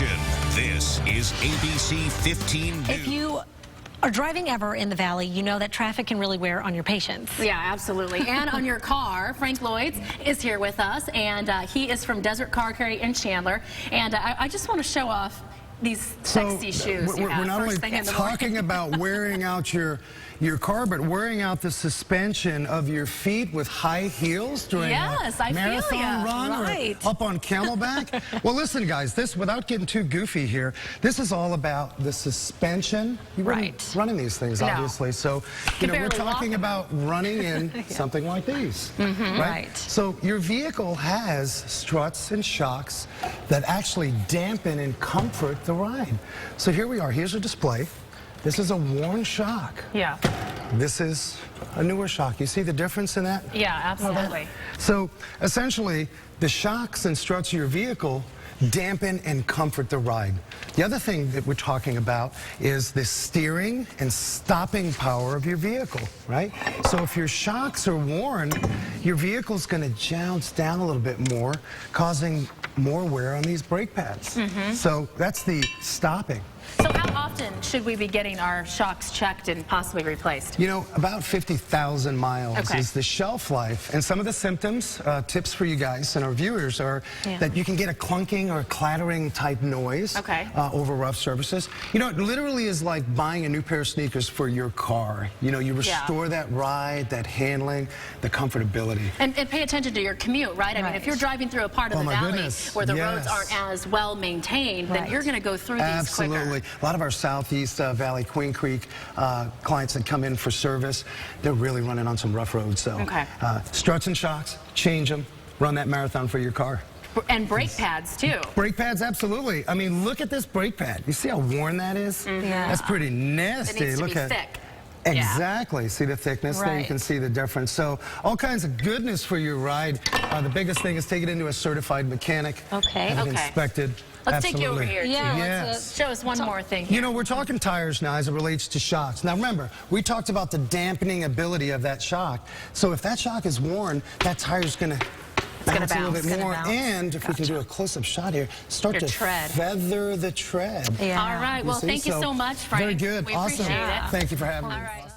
action. This is ABC 15 News. If you are driving ever in the valley, you know that traffic can really wear on your patience. Yeah, absolutely. And on your car. Frank Lloyds is here with us, and he is from Desert Car Care in Chandler. And I just want to show off these sexy shoes you have. We're not only first thing in the talking morning. about wearing out your car, but wearing out the suspension of your feet with high heels during a marathon run or up on Camelback. Well, listen, guys, this, without getting too goofy here, this is all about the suspension. You weren't running these things, obviously. So, you know, we're talking about running in something like these, right? So your vehicle has struts and shocks that actually dampen and comfort the ride. So here we are. Here's a display. This is a worn shock. Yeah. This is a newer shock. You see the difference in that? Yeah, absolutely. So essentially, the shocks and struts of your vehicle dampen and comfort the ride. The other thing that we're talking about is the steering and stopping power of your vehicle, right? So if your shocks are worn, your vehicle's going to jounce down a little bit more, causing more wear on these brake pads. So that's the stopping. So how often should we be getting our shocks checked and possibly replaced? You know, about 50,000 miles is the shelf life. And some of the symptoms, tips for you guys and our viewers are that you can get a clunking or a clattering type noise over rough surfaces. You know, it literally is like buying a new pair of sneakers for your car. You know, you restore that ride, that handling, the comfortability. And pay attention to your commute, right? I mean, if you're driving through a part of the valley where the roads aren't as well maintained, then you're going to go through these quicker. A lot of our Southeast Valley, Queen Creek clients that come in for service, they're really running on some rough roads. So struts and shocks, change them, run that marathon for your car. And brake pads, too. Brake pads, absolutely. I mean, look at this brake pad. You see how worn that is? That's pretty nasty. It needs to look be at thick. Exactly. See the thickness there? You can see the difference. So all kinds of goodness for your ride. The biggest thing is take it into a certified mechanic. Inspected. Let's take you over here, too. Yes. Show us one more thing here. You know, we're talking tires now as it relates to shocks. Now, remember, we talked about the dampening ability of that shock. So if that shock is worn, that tire's going to bounce a little bit more. And if we can do a close-up shot here, start to feather the tread. All right. Well, thank you so much, Frank. Very good. We awesome. appreciate it. Thank you for having me.